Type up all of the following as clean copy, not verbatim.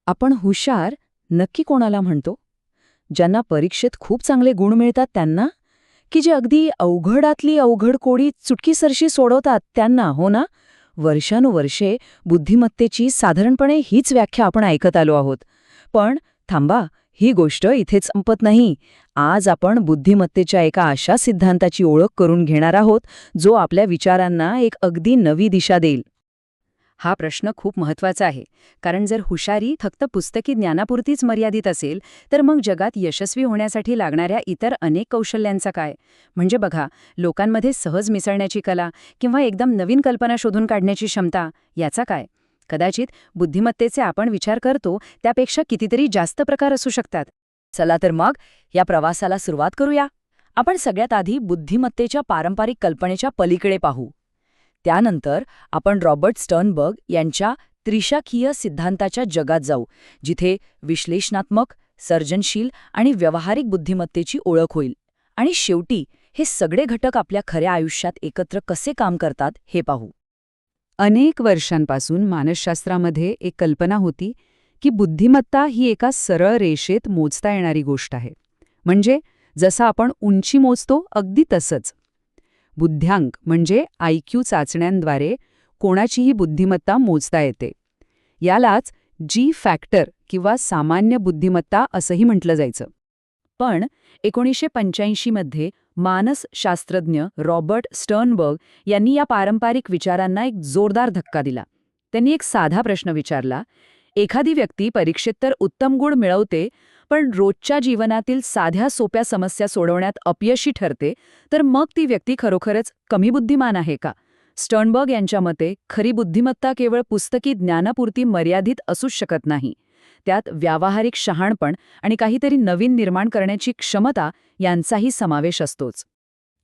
आपण हुशार नक्की कोणाला म्हणतो? ज्यांना परीक्षेत खूप चांगले गुण मिळतात त्यांना? की जे अगदी अवघडातली अवघड कोडी चुटकीसरशी सोडवतात त्यांना, हो ना? वर्षानुवर्षे बुद्धिमत्तेची साधारणपणे हीच व्याख्या आपण ऐकत आलो आहोत. पण थांबा, ही गोष्ट इथेच संपत नाही. आज आपण बुद्धिमत्तेच्या एका अशा सिद्धांताची ओळख करून घेणार आहोत, जो आपल्या विचारांना एक अगदी नवी दिशा देईल. हा प्रश्न खूप महत्वाचा आहे, कारण जर हुशारी फक्त पुस्तकी ज्ञानापुरतीच मर्यादित असेल, तर मग जगात यशस्वी होण्यासाठी लागणाऱ्या इतर अनेक कौशल्यांचा काय? म्हणजे बघा, लोकांमध्ये सहज मिसळण्याची कला किंवा एकदम नवीन कल्पना शोधून काढण्याची क्षमता, याचा काय? कदाचित बुद्धिमत्तेचे आपण विचार करतो त्यापेक्षा कितीतरी जास्त प्रकार असू शकतात. चला तर मग या प्रवासाला सुरुवात करूया. आपण सगळ्यात आधी बुद्धिमत्तेच्या पारंपरिक कल्पनेच्या पलीकडे पाहू. त्यानंतर आपण रॉबर्ट स्टर्नबर्ग यांच्या त्रिशाखीय सिद्धांताच्या जगात जाऊ, जिथे विश्लेषणात्मक, सर्जनशील आणि व्यावहारिक बुद्धिमत्तेची ओळख होईल. आणि शेवटी हे सगळे घटक आपल्या खऱ्या आयुष्यात एकत्र कसे काम करतात हे पाहू. अनेक वर्षांपासून मानसशास्त्रामध्ये एक कल्पना होती की बुद्धिमत्ता ही एका सरळ रेषेत मोजता येणारी गोष्ट आहे. म्हणजे जसं आपण उंची मोजतो अगदी तसंच. बुद्ध्यांक म्हणजे IQ चाचण्यांद्वारे कोणाचीही बुद्धिमत्ता मोजता येते. यालाच जी फॅक्टर किंवा सामान्य बुद्धिमत्ता असंही म्हटलं जायचं. पण 1985 मध्ये मानसशास्त्रज्ञ रॉबर्ट स्टर्नबर्ग यांनी या पारंपरिक विचारांना एक जोरदार धक्का दिला. त्यांनी एक साधा प्रश्न विचारला, एखादी व्यक्ती परीक्षेत तर उत्तम गुण मिळवते, पण रोजच्या जीवनातील साध्या सोप्या समस्या सोडवण्यात अपयशी ठरते, तर मग ती व्यक्ती खरोखरच कमी बुद्धिमान आहे का? स्टर्नबर्ग यांच्या मते खरी बुद्धिमत्ता केवळ पुस्तकी ज्ञानापुरती मर्यादित असूच शकत नाही. त्यात व्यावहारिक शहाणपण आणि काहीतरी नवीन निर्माण करण्याची क्षमता यांचाही समावेश असतोच.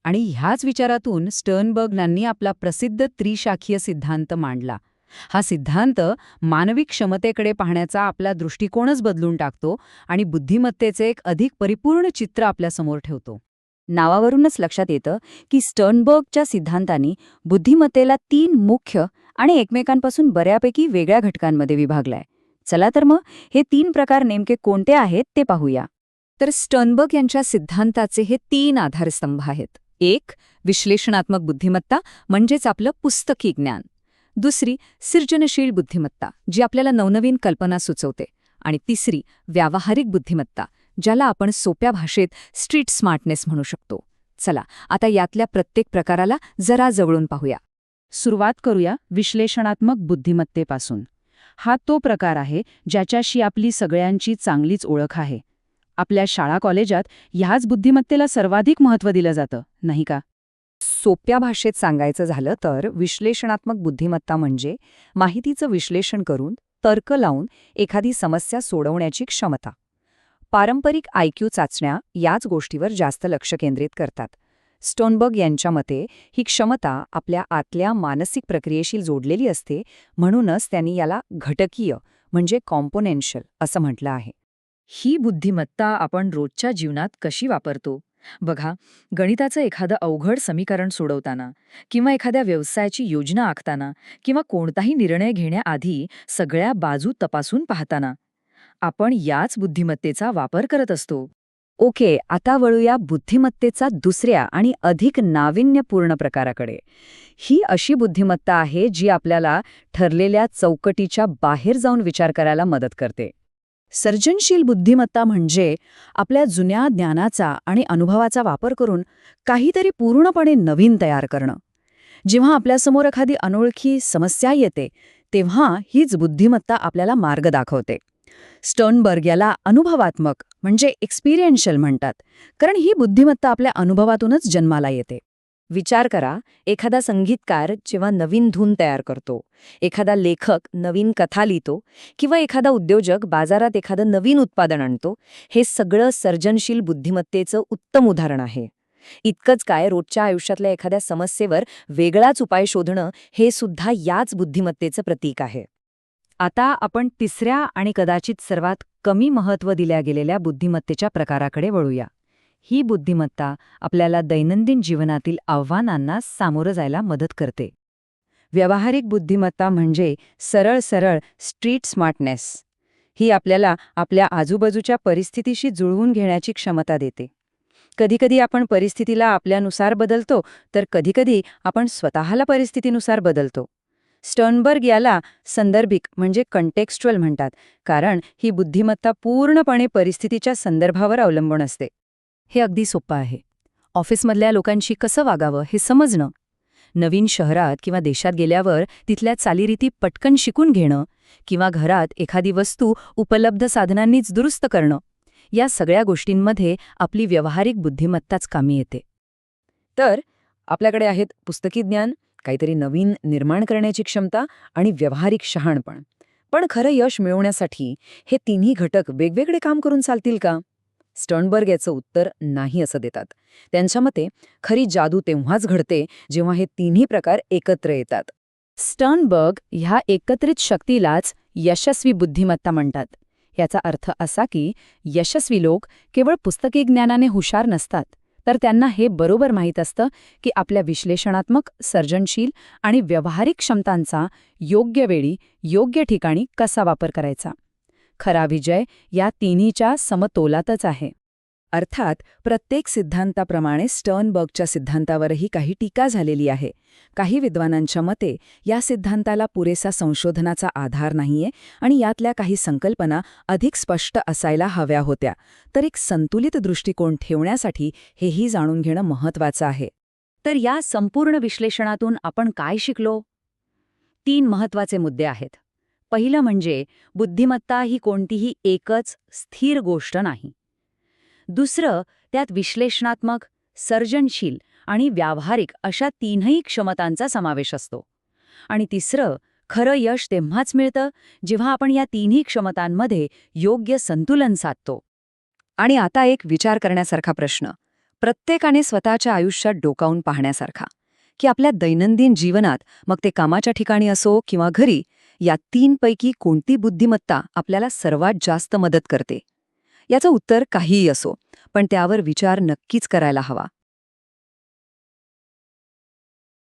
आणि ह्याच विचारातून स्टर्नबर्गांनी आपला प्रसिद्ध त्रिशाखीय सिद्धांत मांडला. हा सिद्धांत मानवी क्षमतेकडे पाहण्याचा आपला दृष्टिकोनच बदलून टाकतो आणि बुद्धिमत्तेचे एक अधिक परिपूर्ण चित्र आपल्यासमोर ठेवतो. नावावरूनच लक्षात येतं की स्टर्नबर्गच्या सिद्धांतांनी बुद्धिमत्तेला 3 मुख्य आणि एकमेकांपासून बऱ्यापैकी वेगळ्या घटकांमध्ये विभागलाय. चला तर मग हे 3 प्रकार नेमके कोणते आहेत ते पाहूया. तर स्टर्नबर्ग यांच्या सिद्धांताचे हे 3 आधारस्तंभ आहेत. 1. विश्लेषणात्मक बुद्धिमत्ता म्हणजेच आपलं पुस्तकी ज्ञान. दुसरी सृजनशील बुद्धिमत्ता, जी आपल्याला नवनवीन कल्पना सुचवते. आणि तिसरी व्यावहारिक बुद्धिमत्ता, ज्याला आपण सोप्या भाषेत स्ट्रीट स्मार्टनेस म्हणू शकतो. चला आता यातल्या प्रत्येक प्रकाराला जरा जवळून पाहूया. सुरुवात करूया विश्लेषणात्मक बुद्धिमत्तेपासून. हा तो प्रकार आहे ज्याच्याशी आपली सगळ्यांची चांगलीच ओळख आहे. आपल्या शाळा कॉलेजात ह्याच बुद्धिमत्तेला सर्वाधिक महत्त्व दिलं जातं, नाही का? सोप्या भाषेत सांगायचं झालं तर विश्लेषणात्मक बुद्धिमत्ता म्हणजे माहितीचं विश्लेषण करून, तर्क लावून एखादी समस्या सोडवण्याची क्षमता. पारंपरिक IQ चाचण्या याच गोष्टीवर जास्त लक्ष केंद्रित करतात. स्टर्नबर्ग यांच्या मते ही क्षमता आपल्या आतल्या मानसिक प्रक्रियेशी जोडलेली असते, म्हणूनच त्यांनी याला घटकीय म्हणजे कॉम्पोनेन्शियल असं म्हटलं आहे. ही बुद्धिमत्ता आपण रोजच्या जीवनात कशी वापरतो? बघा, गणिताचं एखादं अवघड समीकरण सोडवताना किंवा एखाद्या व्यवसायाची योजना आखताना किंवा कोणताही निर्णय घेण्याआधी सगळ्या बाजू तपासून पाहताना आपण याच बुद्धिमत्तेचा वापर करत असतो. ओके, आता वळूया बुद्धिमत्तेचा दुसऱ्या आणि अधिक नाविन्यपूर्ण प्रकाराकडे. ही अशी बुद्धिमत्ता आहे जी आपल्याला ठरलेल्या चौकटीच्या बाहेर जाऊन विचार करायला मदत करते. सर्जनशील बुद्धिमत्ता म्हणजे आपल्या जुन्या ज्ञानाचा आणि अनुभवाचा वापर करून काहीतरी पूर्णपणे नवीन तयार करणं. जेव्हा आपल्यासमोर एखादी अनोळखी समस्या येते, तेव्हा हीच बुद्धिमत्ता आपल्याला मार्ग दाखवते. स्टर्नबर्ग याला अनुभवात्मक म्हणजे एक्सपिरियन्शियल म्हणतात, कारण ही बुद्धिमत्ता आपल्या अनुभवातूनच जन्माला येते. विचार करा, एखादा संगीतकार जेव्हा नवीन धून तयार करतो, एखादा लेखक नवीन कथा लिहितो किंवा एखादा उद्योजक बाजारात एखादं नवीन उत्पादन आणतो, हे सगळं सर्जनशील बुद्धिमत्तेचं उत्तम उदाहरण आहे. इतकंच काय, रोजच्या आयुष्यातल्या एखाद्या समस्येवर वेगळाच उपाय शोधणं हे सुद्धा याच बुद्धिमत्तेचं प्रतीक आहे. आता आपण तिसऱ्या आणि कदाचित सर्वात कमी महत्त्व दिल्या गेलेल्या बुद्धिमत्तेच्या प्रकाराकडे वळूया. ही बुद्धिमत्ता आपल्याला दैनंदिन जीवनातील आव्हानांना सामोरं जायला मदत करते. व्यावहारिक बुद्धिमत्ता म्हणजे सरळ सरळ स्ट्रीट स्मार्टनेस. ही आपल्याला आपल्या आजूबाजूच्या परिस्थितीशी जुळवून घेण्याची क्षमता देते. कधीकधी आपण परिस्थितीला आपल्यानुसार बदलतो, तर कधीकधी आपण स्वतःला परिस्थितीनुसार बदलतो. स्टर्नबर्ग याला संदर्भिक म्हणजे कंटेक्स्च्युअल म्हणतात, कारण ही बुद्धिमत्ता पूर्णपणे परिस्थितीच्या संदर्भावर अवलंबून असते. हे अगदी सोपं आहे. ऑफिसमधल्या लोकांशी कसं वागावं हे समजणं, नवीन शहरात किंवा देशात गेल्यावर तिथल्या चालीरीती पटकन शिकून घेणं किंवा घरात एखादी वस्तू उपलब्ध साधनांनीच दुरुस्त करणं, या सगळ्या गोष्टींमध्ये आपली व्यावहारिक बुद्धिमत्ताच कामी येते. तर आपल्याकडे आहेत पुस्तकी ज्ञान, काहीतरी नवीन निर्माण करण्याची क्षमता आणि व्यावहारिक शहाणपण. पण खरं यश मिळवण्यासाठी हे तिन्ही घटक वेगवेगळे काम करून चालतील का? स्टर्नबर्ग याचं उत्तर नाही असं देतात. त्यांच्या मते खरी जादू तेव्हाच घडते जेव्हा हे तिन्ही प्रकार एकत्र येतात. स्टर्नबर्ग ह्या एकत्रित शक्तीलाच यशस्वी बुद्धिमत्ता म्हणतात. याचा अर्थ असा की यशस्वी लोक केवळ पुस्तकी ज्ञानाने हुशार नसतात, तर त्यांना हे बरोबर माहीत असतं की आपल्या विश्लेषणात्मक, सर्जनशील आणि व्यावहारिक क्षमतांचा योग्य वेळी, योग्य ठिकाणी कसा वापर करायचा. खरा विजय या तिन्हीच्या समतोलातच आहे. अर्थात प्रत्येक सिद्धांताप्रमाणे स्टर्नबर्गच्या सिद्धांतावरही काही टीका झालेली आहे. काही विद्वानांच्या मते या सिद्धांताला पुरेसा संशोधनाचा आधार नाहीये आणि यातल्या काही संकल्पना अधिक स्पष्ट असायला हव्या होत्या. तर एक संतुलित दृष्टिकोन ठेवण्यासाठी हेही जाणून घेणं महत्त्वाचं आहे. तर या संपूर्ण विश्लेषणातून आपण काय शिकलो? 3 महत्त्वाचे मुद्दे आहेत. पहिलं म्हणजे बुद्धिमत्ता ही कोणतीही एकच स्थिर गोष्ट नाही. दुसरं, त्यात विश्लेषणात्मक, सर्जनशील आणि व्यावहारिक अशा तीनही क्षमतांचा समावेश असतो. आणि तिसरं, खरं यश तेव्हाच मिळतं जेव्हा आपण या तिन्ही क्षमतांमध्ये योग्य संतुलन साधतो. आणि आता एक विचार करण्यासारखा प्रश्न, प्रत्येकाने स्वतःच्या आयुष्यात डोकावून पाहण्यासारखा, की आपल्या दैनंदिन जीवनात, मग ते कामाच्या ठिकाणी असो किंवा घरी, या 3 पैकी कोणती बुद्धिमत्ता आपल्याला सर्वात जास्त मदत करते? याचं उत्तर काहीही असो, पण त्यावर विचार नक्कीच करायला हवा.